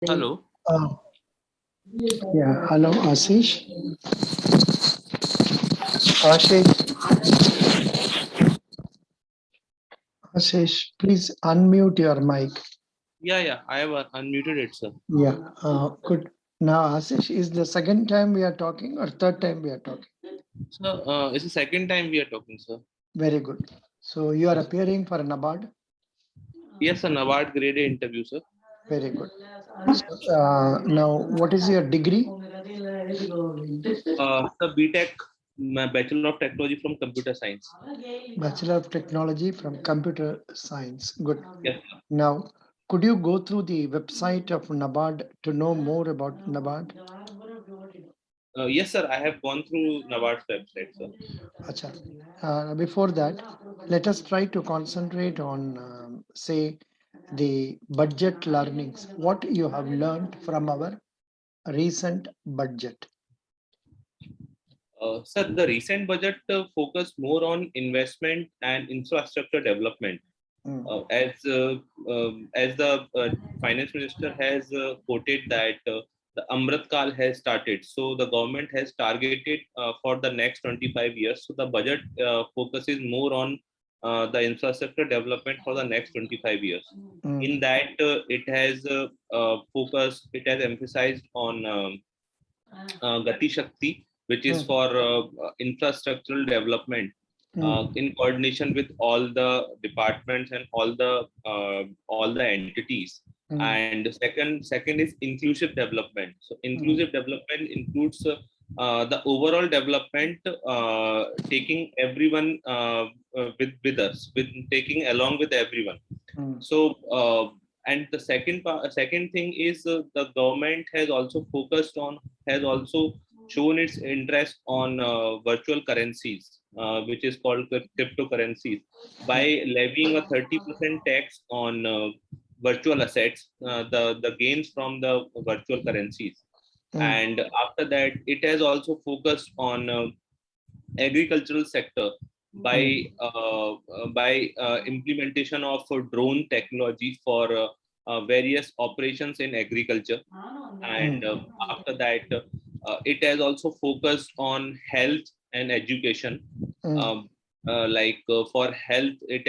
Hello. Uh, yeah, hello, Ashish. Ashish, Ashish, please unmute your mic. Yeah. I have unmuted it, sir. Yeah, good. Now, Ashish, is the second time we are talking or third time we are talking? Sir, it's the second time we are talking, sir. Very good. So you are appearing for Nabard. Yes, sir. Nabard grade A interview, sir. Very good. So, now, what is your degree? The BTech, my Bachelor of Technology from Computer Science. Bachelor of Technology from Computer Science. Good. Yes, sir. Now, could you go through the website of Nabard to know more about Nabard? Yes, sir. I have gone through Nabard's website, sir. Acha. Before that, let us try to concentrate on, say, the budget learnings. What you have learned from our recent budget. Sir, the recent budget focused more on investment and infrastructure development. Mm, As the finance minister has quoted that the Amrit Kal has started, so the government has targeted for the next 25 years. So the budget focuses more on the infrastructure development for the next 25 years. In mm, that, it has focused, it has emphasized on Gati Shakti, which is mm, for infrastructural development mm, in coordination with all the departments and all the entities. mm, And second is inclusive development. So mm, inclusive development includes the overall development, taking everyone with us, with taking along with everyone. mm, So and the second thing is the government has also shown its interest on virtual currencies, which is called cryptocurrencies, by levying a 30% tax on virtual assets, the gains from the virtual currencies. mm, And after that, it has also focused on agricultural sector mm, by implementation of drone technology for various operations in agriculture. And after that, it has also focused on health and education. mm, um, for health, it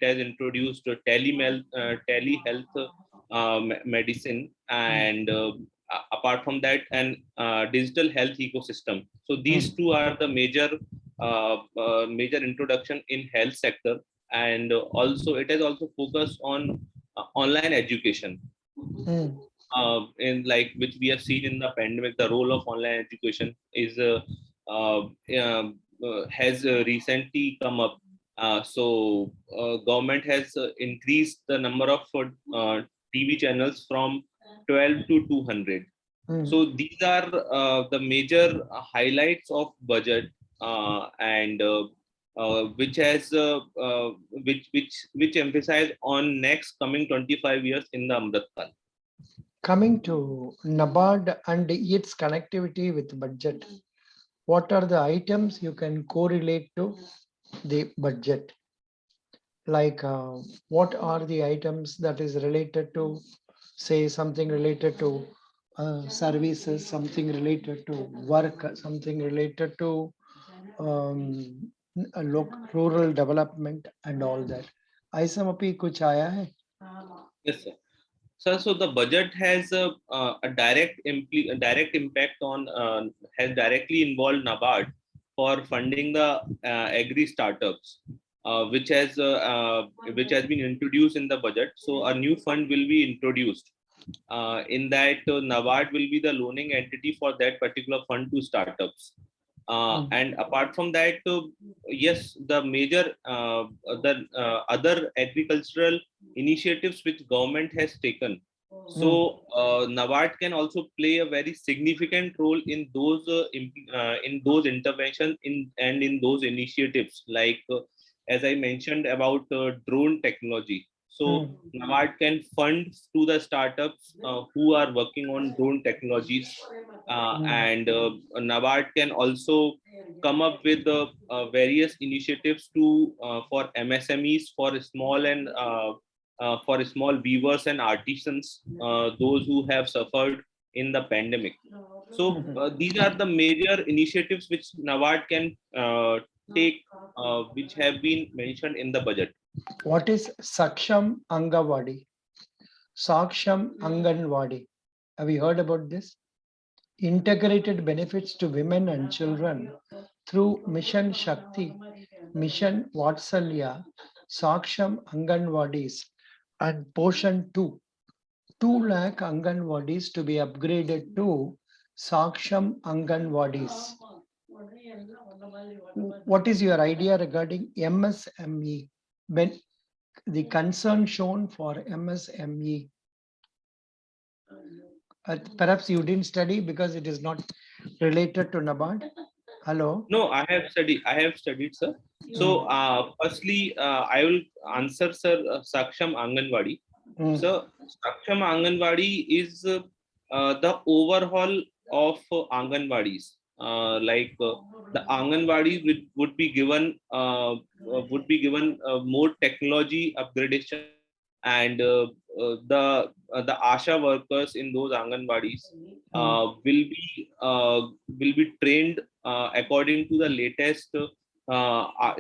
has introduced telehealth medicine, mm, and apart from that, and digital health ecosystem. So these mm, two are the major introduction in health sector. And also it has also focused on online education, mm, in like which we have seen in the pandemic. The role of online education is uh, has recently come up. Government has increased the number of TV channels from 12 to 200. mm. So these are the major highlights of budget, and which has which emphasize on next coming 25 years in the Amrit Kal. Coming to Nabard and its connectivity with budget, what are the items you can correlate to the budget? Like, what are the items that is related to, say, something related to services, something related to work, something related to rural development and all that. ऐसा में भी कुछ आया है? Yes, sir. So the budget has a direct impact on has directly involved Nabard for funding the agri startups, which has been introduced in the budget. So a new fund will be introduced. In that, Nabard will be the loaning entity for that particular fund to startups. Mm, And apart from that, yes, the other agricultural initiatives which government has taken. mm, So Nabard can also play a very significant role in those interventions in those initiatives, like as I mentioned about drone technology. So mm, Nabard can fund to the startups who are working on drone technologies, mm, and Nabard can also come up with various initiatives to for MSMEs, for small and for small weavers and artisans, those who have suffered in the pandemic. So these are the major initiatives which Nabard can take, which have been mentioned in the budget. What is Saksham Angawadi? Saksham Anganwadi. Have you heard about this? Integrated benefits to women and children through Mission Shakti, Mission Vatsalya, Saksham Anganwadis, and Poshan 2. 2 lakh Anganwadis to be upgraded to Saksham Anganwadis. What is your idea regarding MSME? The concern shown for MSME? Perhaps you didn't study because it is not related to Nabard. Hello. No, I have studied, sir. So, firstly, I will answer, sir, Saksham Anganwadi. So, Saksham Anganwadi is the overhaul of Anganwadis. The Anganwadis would be given more technology upgradation, and the ASHA workers in those Anganwadis will be trained according to the latest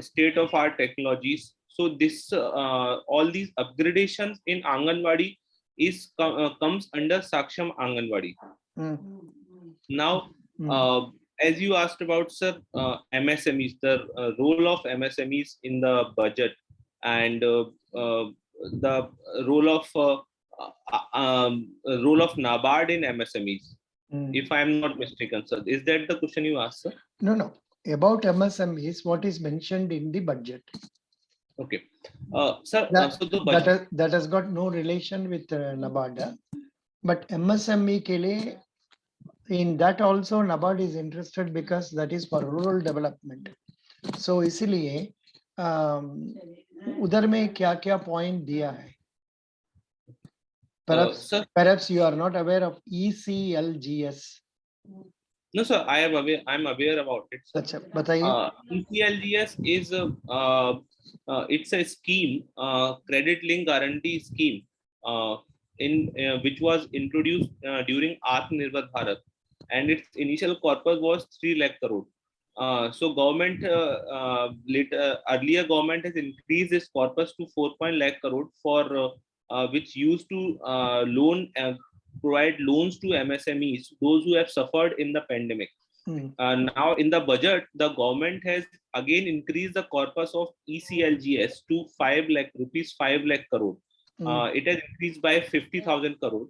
state of art technologies. So this all these upgradations in Anganwadi comes under Saksham Anganwadi. Now, as you asked about, sir, MSMEs, the role of MSMEs in the budget, and the role of Nabard in MSMEs. If I am not mistaken, sir, is that the question you asked, sir? No. About MSMEs, what is mentioned in the budget? Okay, sir. That, so the budget that has got no relation with Nabard, but MSME ke liye, in that also Nabard is interested because that is for rural development. So इसलिए उधर में क्या point दिया है? Perhaps you are not aware of ECLGS. No, sir, I am aware. I'm aware about it. Sir. बताइए. ECLGS is it's a scheme, credit link guarantee scheme, which was introduced during Atmanirbhar Bharat, and its initial corpus was 3 lakh crore. So government earlier government has increased its corpus to 4 lakh crore for which used to provide loans to MSMEs, those who have suffered in the pandemic. Now in the budget, the government has again increased the corpus of ECLGS to 5 lakh rupees, 5 lakh crore. It has increased by 50,000 crore,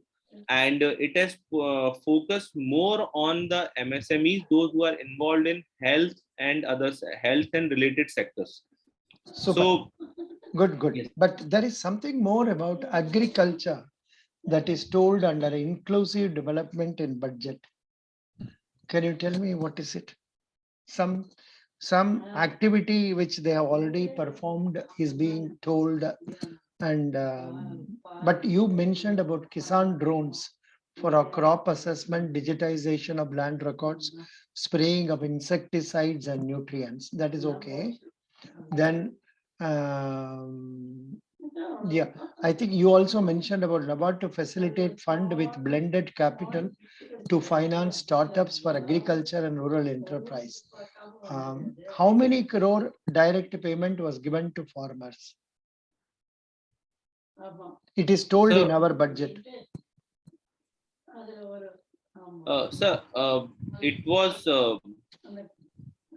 and it has focused more on the MSMEs, those who are involved in health and related sectors. So good. Yes. But there is something more about agriculture that is told under inclusive development in budget. Can you tell me what is it? Some activity which they have already performed is being told, and but you mentioned about Kisan drones for a crop assessment, digitization of land records, spraying of insecticides and nutrients. That is okay. Then yeah, I think you also mentioned about Nabard to facilitate fund with blended capital to finance startups for agriculture and rural enterprise. How many crore direct payment was given to farmers? It is told in our budget. Sir, it was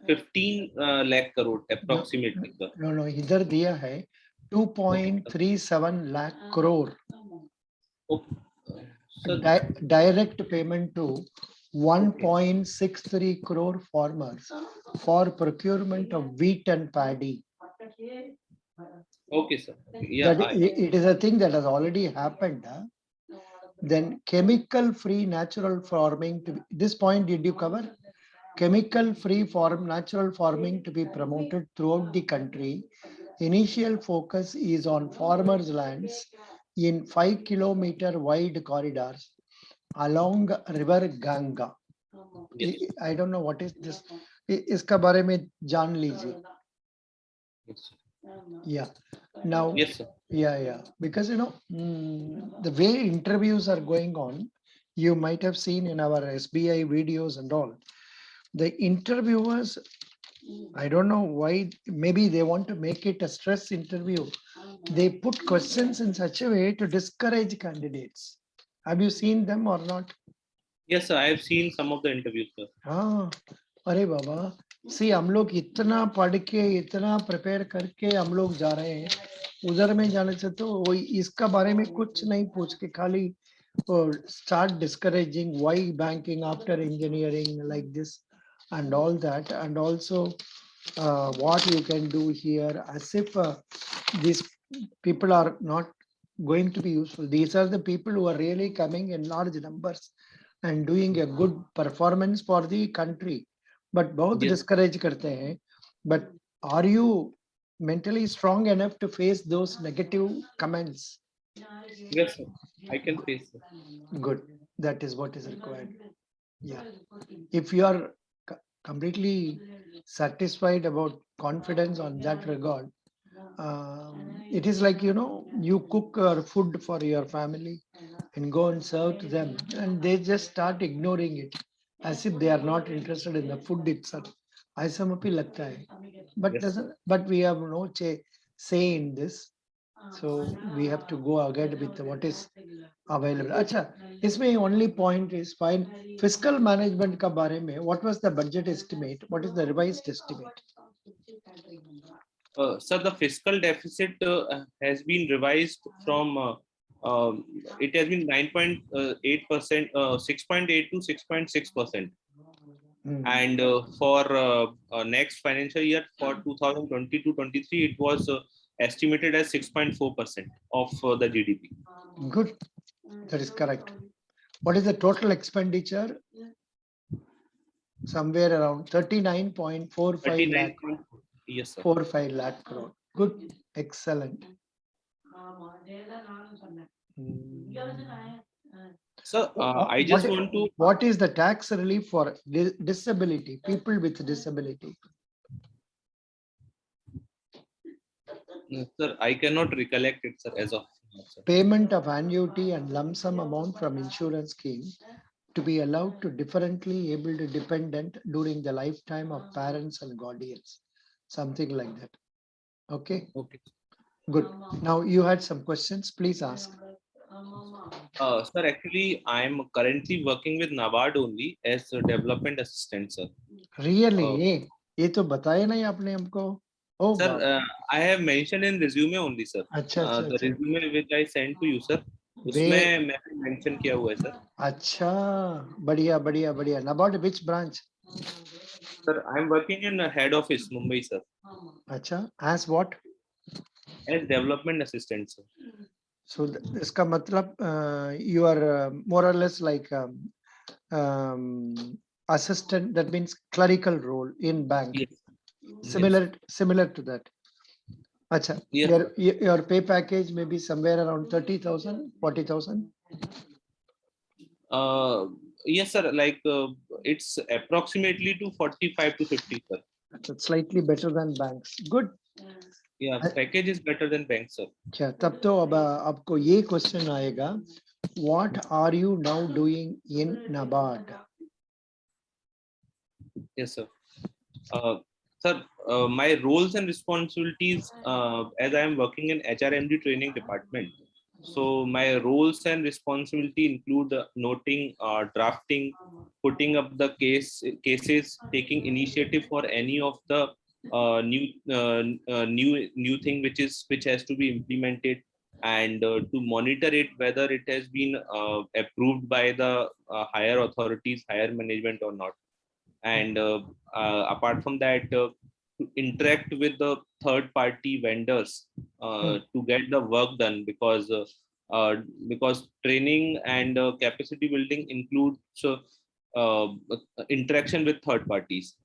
15 lakh crore approximately. No, इधर दिया है 2.37 lakh crore. Direct payment to 1.63 crore farmers for procurement of wheat and paddy. Okay, sir. Yeah, it is a thing that has already happened. Then chemical-free natural farming. This point did you cover? Chemical-free natural farming to be promoted throughout the country. Initial focus is on farmers' lands in 5-kilometer wide corridors along river Ganga. Yes. I don't know what is this. इसका बारे में जान लीजिए. Yes. Yeah. Now, yes, sir. Yeah. Because the way interviews are going on, you might have seen in our SBI videos and all. The interviewers, I don't know why, maybe they want to make it a stress interview. They put questions in such a way to discourage candidates. Have you seen them or not? Yes, sir. I have seen some of the interviews, sir. हाँ, अरे बाबा, सी हम लोग इतना पढ़ के इतना prepare करके हम लोग जा रहे हैं, उधर में जाने से तो वही इसका बारे में कुछ नहीं पूछ के खाली start discouraging why banking after engineering like this and all that, and also what you can do here, as if these people are not going to be useful. These are the people who are really coming in large numbers and doing a good performance for the country. But both Yes, discourage karte hain. But are you mentally strong enough to face those negative comments? yes, sir. I can face, sir. Good. That is what is required. Yeah. If you are completely satisfied about confidence on that regard, it is like, you cook food for your family and go and serve to them, and they just start ignoring it as if they are not interested in the food itself. ऐसा मुझे लगता है. But Yes, sir. but we have no say in this, so we have to go ahead with what is available. अच्छा, इसमें only point is fine. Fiscal management का बारे में, what was the budget estimate? What is the revised estimate? Sir, the fiscal deficit has been revised from it has been 9.8%, 6.8 to 6.6%. And for next financial year, for 2020 to 23, it was estimated as 6.4% of the GDP. Good. That is correct. What is the total expenditure? Somewhere around 39.45 39. lakh. Yes, sir. 45 lakh crore. Good. Excellent. So I just want to. What is the tax relief for disability, people with disability? Sir, I cannot recollect it, sir, as of now, sir. Payment of annuity and lump sum amount from insurance scheme to be allowed to differently able to dependent during the lifetime of parents and guardians. Something like that. Okay. Okay. Good. Now you had some questions. Please ask. Sir, actually, I am currently working with Nabard only as a development assistant, sir. Really? ये तो बताया नहीं आपने हमको. Oh, Sir, I have mentioned in resume only, sir. अच्छा अच्छा The अच्छा. resume which I sent to you, sir. वे उसमें मैंने mention किया हुआ है, sir. अच्छा, बढ़िया बढ़िया बढ़िया. About which branch? Sir, I am working in a head office, Mumbai, sir, अच्छा, as what? as development assistant, sir. So इसका मतलब you are more or less like assistant. That means clerical role in bank. Yes. Similar to that. Acha, Yes. your pay package may be somewhere around 30,000, 40,000. Yes, sir. Like it's approximately to 45 to 50, sir. That's slightly better than banks. Good. Yeah, package is better than bank, sir. अच्छा, तब तो अब आपको ये question आएगा. What are you now doing in Nabard? Yes, sir. Sir, my roles and responsibilities as I am working in HRMD training department. So my roles and responsibility include noting, drafting, putting up the cases, taking initiative for any of the new thing which has to be implemented, and to monitor it whether it has been approved by the higher authorities, higher management or not. And apart from that, to interact with the third party vendors to get the work done, because training and capacity building includes interaction with third parties.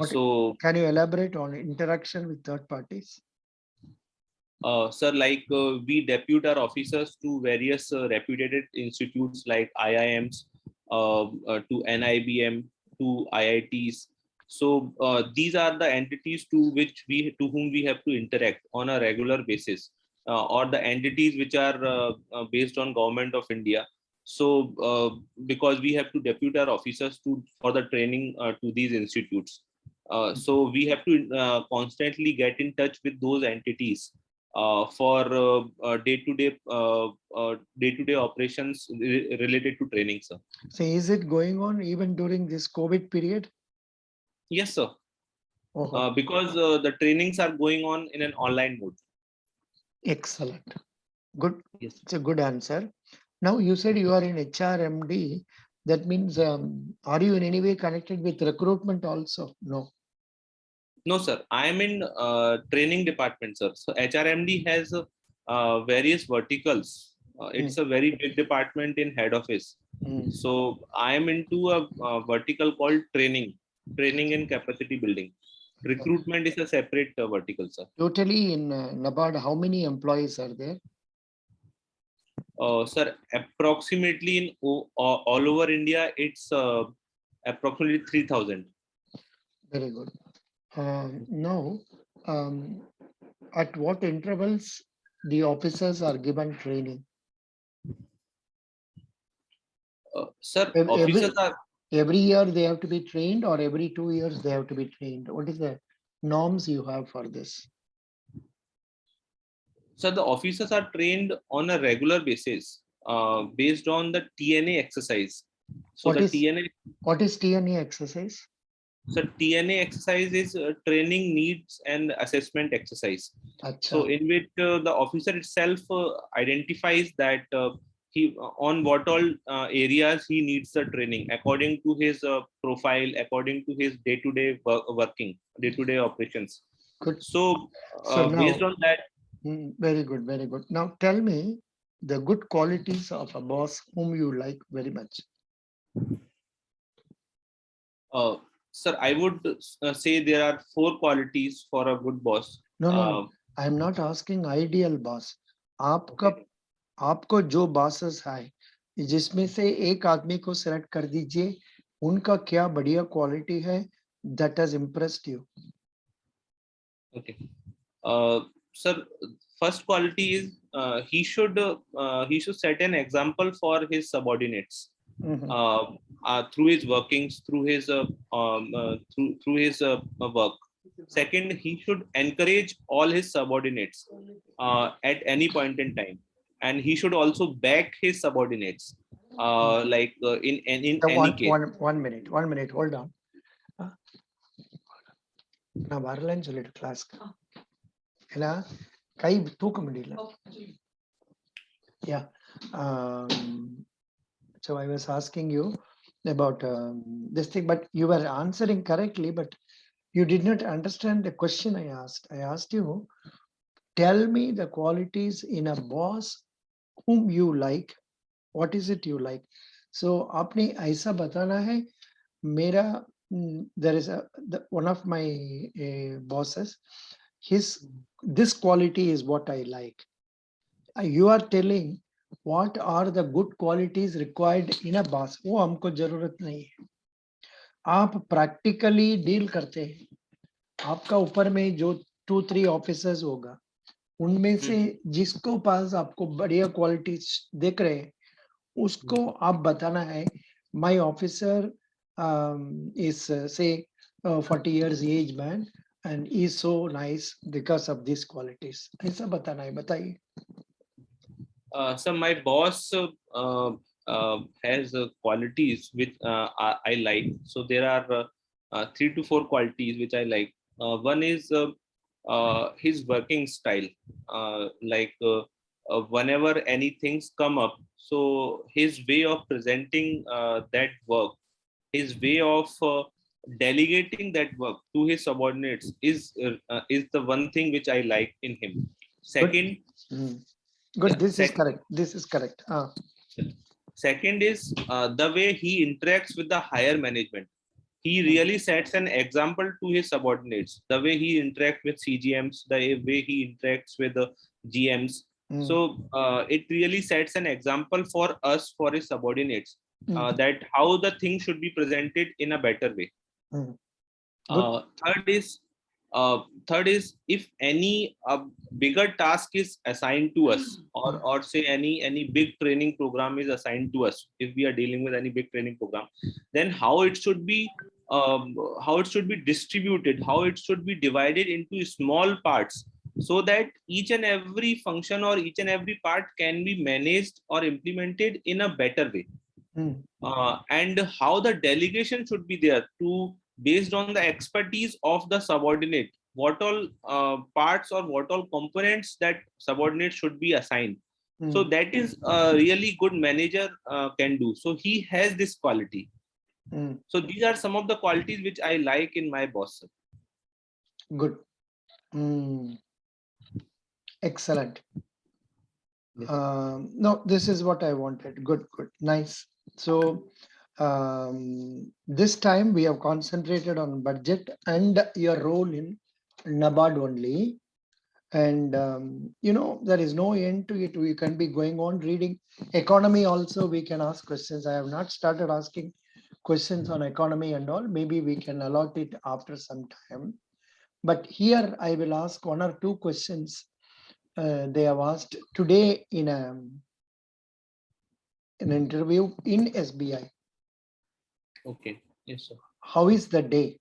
So can you elaborate on interaction with third parties? Sir, like we depute our officers to various reputed institutes like IIMs, to NIBM, to IITs. So these are the entities to whom we have to interact on a regular basis. or the entities which are based on Government of India. So because we have to depute our officers for the training to these institutes. So we have to constantly get in touch with those entities for day-to-day operations related to training, sir. So is it going on even during this COVID period? Yes, sir. Oh, Because the trainings are going on in an online mode. excellent. Good. Yes. It's a good answer. Now you said you are in HRMD. That means, are you in any way connected with recruitment also? No. No, sir. I am in training department, sir. So HRMD has various verticals. It's a very big department in head office. So I am into a vertical called training and capacity building. Recruitment is a separate vertical, sir. Totally in Nabard, how many employees are there? Sir, approximately in all over India, it's approximately 3,000. Very good. Now, at what intervals the officers are given training? Sir, officers are Every year they have to be trained, or every 2 years they have to be trained? What is the norms you have for this? So the officers are trained on a regular basis based on the TNA exercise. So What the is TNA exercise? So TNA exercise is training needs and assessment exercise. So in which the officer itself identifies that he on what all areas he needs the training according to his profile, according to his day-to-day working, day-to-day operations. Good. So So now, based on that. Very good, very good. Now tell me the good qualities of a boss whom you like very much. Sir, I would say there are 4 qualities for a good boss. No. I am not asking ideal boss. आपको जो bosses है, जिसमें से एक आदमी को select कर दीजिए, उनका क्या बढ़िया quality है that has impressed you? Okay. Sir, first quality is he should set an example for his subordinates. Through his workings, through his work. Second, he should encourage all his subordinates at any point in time, and he should also back his subordinates, in any case. One minute, hold on. நான் வரலன்னு சொல்லிட்டு கிளாஸ்க்கு ஏன்னா கை தூக்க முடியல. Yeah. So I was asking you about this thing, but you were answering correctly, but you did not understand the question I asked. I asked you, tell me the qualities in a boss whom you like. What is it you like? So आपने ऐसा बताना है. मेरा there is one of my bosses. This quality is what I like. You are telling what are the good qualities required in a boss. वो हमको जरूरत नहीं है. आप practically deal करते हैं. आपका ऊपर में जो 2-3 officers होगा, उनमें से जिसको पास आपको बढ़िया क्वालिटीज देख रहे हैं, उसको आप बताना है. My officer is say 40 years age man and is so nice because of these qualities. ऐसा बताना है. बताइए. So my boss has qualities which I like. So there are 3 to 4 qualities which I like. One is his working style. Whenever any things come up, so his way of presenting that work, his way of delegating that work to his subordinates is the one thing which I like in him. Second. Good. This is correct. Second is the way he interacts with the higher management. He really sets an example to his subordinates. The way he interacts with CGMs, the way he interacts with the GMs. So it really sets an example for us, for his subordinates, that how the thing should be presented in a better way. Third is Third is, if any bigger task is assigned to us, or say any big training program is assigned to us, if we are dealing with any big training program, then how it should be distributed, how it should be divided into small parts, so that each and every function or each and every part can be managed or implemented in a better way. And how the delegation should be there to, based on the expertise of the subordinate, what all parts or what all components that subordinate should be assigned. So that is a really good manager can do. So he has this quality. So these are some of the qualities which I like in my boss. Good. Excellent. No, this is what I wanted. Good, good, nice. So this time we have concentrated on budget and your role in Nabard only. And there is no end to it. We can be going on reading economy also. We can ask questions. I have not started asking questions on economy and all. Maybe we can allot it after some time. But here I will ask one or two questions they have asked today in an interview in SBI. Okay. Yes, sir. How is the day?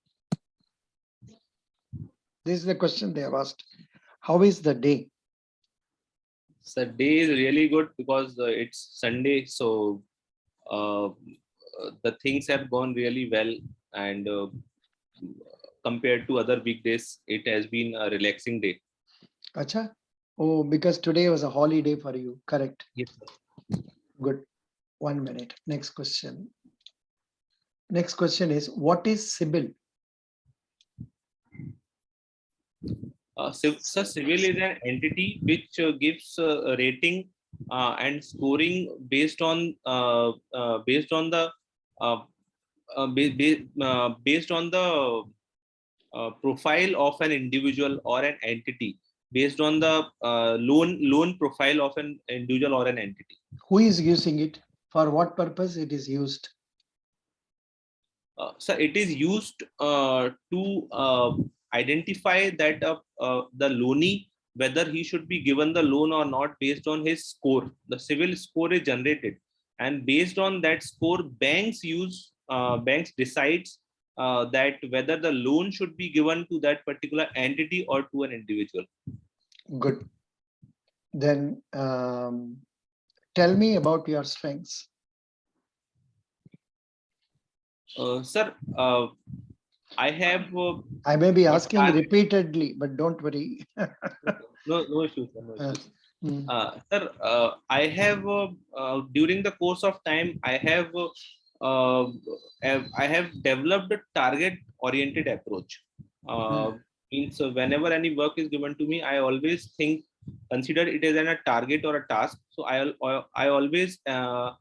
This is the question they have asked. How is the day? So day is really good because it's Sunday. So the things have gone really well, and compared to other weekdays, it has been a relaxing day. Acha? Oh, because today was a holiday for you. Correct. Yes, sir. Good. 1 minute. Next question. Next question is, what is CIBIL? So CIBIL is an entity which gives a rating and scoring based on the profile of an individual or an entity, based on the loan profile of an individual or an entity. Who is using it? For what purpose it is used? So it is used to identify that the loanee, whether he should be given the loan or not, based on his score. The CIBIL score is generated, and based on that score, banks decides that whether the loan should be given to that particular entity or to an individual. Good. Then tell me about your strengths. Sir, I have. I may be asking repeatedly, but don't worry. No issues. Sir, I have during the course of time, I have developed a target-oriented approach. Means whenever any work is given to me, I always consider it as a target or a task. So I always I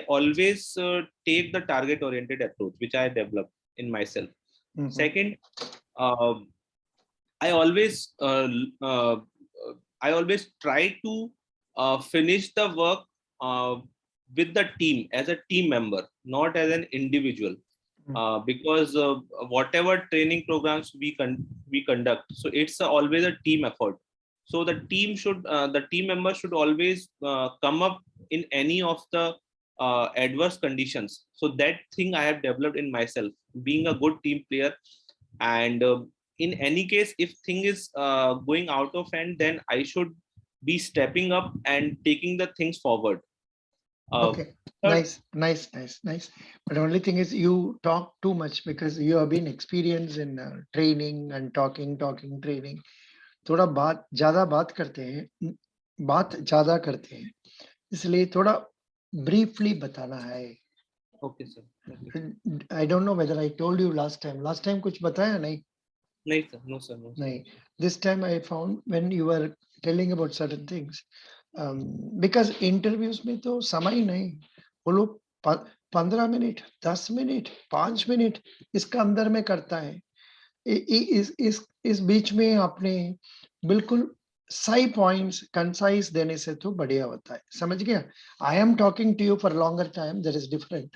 always take the target-oriented approach, which I developed in myself. Second, I always try to finish the work with the team, as a team member, not as an individual. Because whatever training programs we conduct, so it's always a team effort. So the team member should always come up in any of the adverse conditions. So that thing I have developed in myself, being a good team player. And in any case, if thing is going out of hand, then I should be stepping up and taking the things forward. Okay, nice. But the only thing is you talk too much because you have been experienced in training and talking, training. थोड़ा ज्यादा बात करते हैं, इसलिए थोड़ा briefly बताना है. Okay, sir. I don't know whether I told you last time. Last time कुछ बताया नहीं? नहीं sir, no sir, no sir. नहीं. This time I found when you were telling about certain things, because interviews में तो समय नहीं, वो लोग 15 मिनट, 10 मिनट, 5 मिनट इसका अंदर में करता है. इस बीच में आपने बिल्कुल सही पॉइंट्स कंसाइज देने से तो बढ़िया होता है. समझ गया? I am talking to you for longer time, that is different.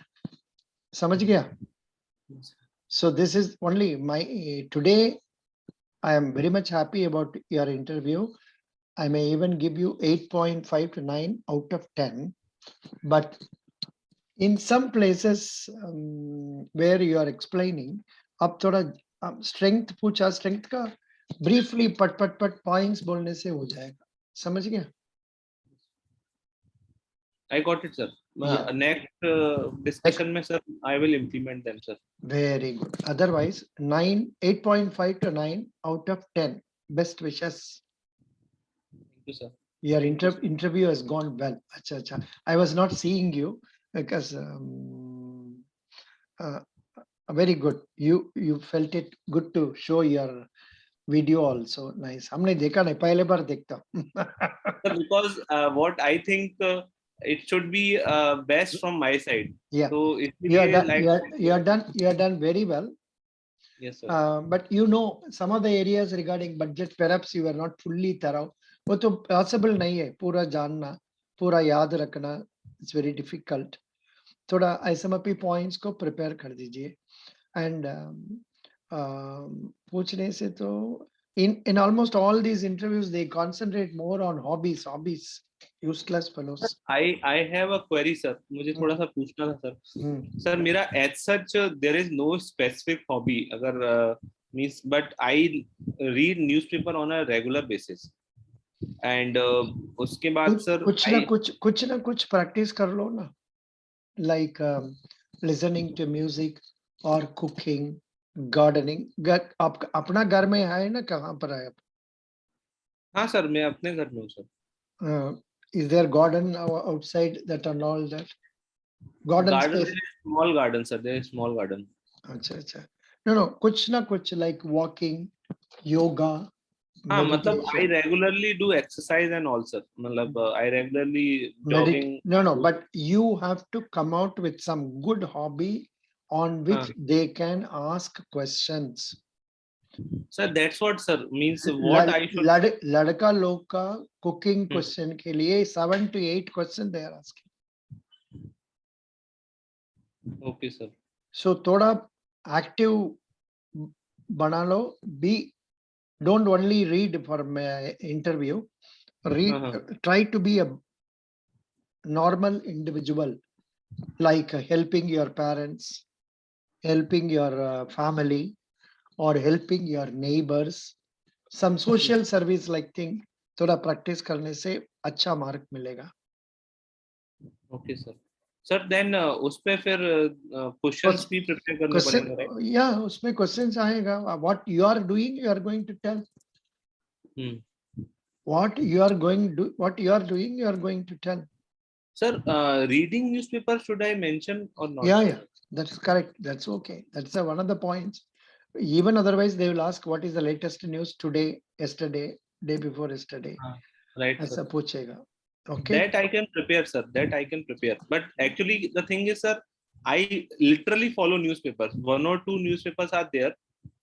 समझ गया? So this is only my today. I am very much happy about your interview. I may even give you 8.5 to 9 out of 10. But in some places where you are explaining, अब थोड़ा strength पूछा, strength का briefly पट points बोलने से हो जाएगा. समझ गया? I got it, sir. Yeah. Next discussion mein, sir, I will implement them, sir. Very good. Otherwise, 8.5 to 9 out of 10. Best wishes. Thank you, sir. Your Thank you, sir. interview has gone well. Acha, acha. I was not seeing you because very good. You felt it good to show your video also. Nice. हमने देखा नहीं, पहले बार देखता. Sir, because what I think it should be best from my side. Yeah. So You are done. like You are done very well. yes, sir. But you know some of the areas regarding budget, perhaps you are not fully thorough. वो तो possible नहीं है पूरा जानना, पूरा याद रखना. It's very difficult. थोड़ा ISMP points को prepare कर दीजिए. And पूछने से तो in almost all these interviews they concentrate more on hobbies. Useless fellows. I have a query, sir. मुझे थोड़ा सा पूछना था, sir. Sir, मेरा as such there is no specific hobby. अगर means, but I read newspaper on a regular basis. And उसके बाद, sir, कुछ ना कुछ practice कर लो ना. Like listening to music or cooking, gardening. आप अपना घर में है ना, कहाँ पर है आप? हाँ सर, मैं अपने घर में हूँ sir. Is there garden outside that and all that? Garden space. Small garden, sir. There is small garden. अच्छा अच्छा. No, कुछ ना कुछ like walking, yoga. हाँ, मतलब I regularly do exercise and all, sir. मतलब I regularly jogging. No, but you have to come out with some good hobby on which they can ask questions. Sir, that's what, sir, means what I should. लड़का लोग का cooking question के लिए 7 to 8 question they are asking. Okay, sir. So थोड़ा active बना लो. Don't only read for interview. Try to be a normal individual, like helping your parents, helping your family, or helping your neighbors. Some social service like thing. थोड़ा practice करने से अच्छा mark मिलेगा. Okay, sir. Sir, then उसपे फिर questions भी prepare करने पड़ेंगे, right? Yeah, उसमें questions आएगा. What you are doing, you are going to tell. What you are doing, you are going to tell. Sir, reading newspaper, should I mention or not? Yeah, that's correct. That's okay. That's one of the points. Even otherwise, they will ask what is the latest news today, yesterday, day before yesterday. Right. ऐसा पूछेगा. Okay. That I can prepare, sir. That I can prepare. But actually, the thing is, sir, I literally follow newspapers. 1 or 2 newspapers are there,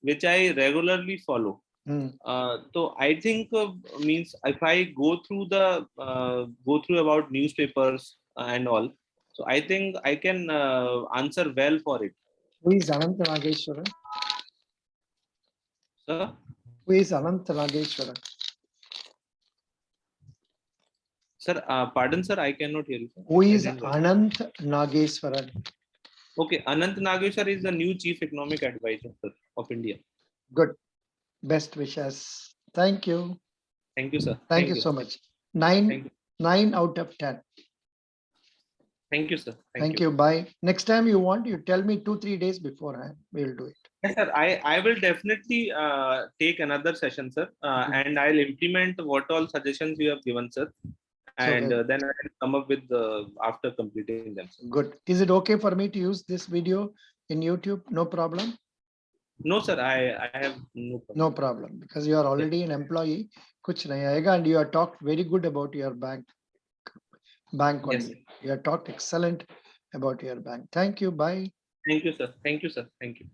which I regularly follow. So I think means if I go through about newspapers and all, so I think I can answer well for it. Who is Anant Nageshwara? Sir? Who is Anant Nageshwara? Sir, pardon, sir, I cannot hear you. Sir. Who is Anant Nageshwaran? Okay, Anant Nageshwar is the new Chief Economic Advisor, sir, of India. Good. Best wishes. Thank you. Thank you, sir. Thank you so much. 9 out of 10. Thank you, sir. Thank you. Bye. Next time you want, you tell me 2-3 days beforehand. We'll do it. Yes, sir. I will definitely take another session, sir, and I'll implement what all suggestions you have given, sir. And then I will come up with after completing them. Sir. Good. Is it okay for me to use this video in YouTube? No problem? No, sir. I have no problem. No problem, because you are already an employee. Kuch nahi aayega, and you have talked very good about your bank only. Yes. You have talked excellent about your bank. Thank you. Bye. Thank you, sir. Thank you, sir. Thank you.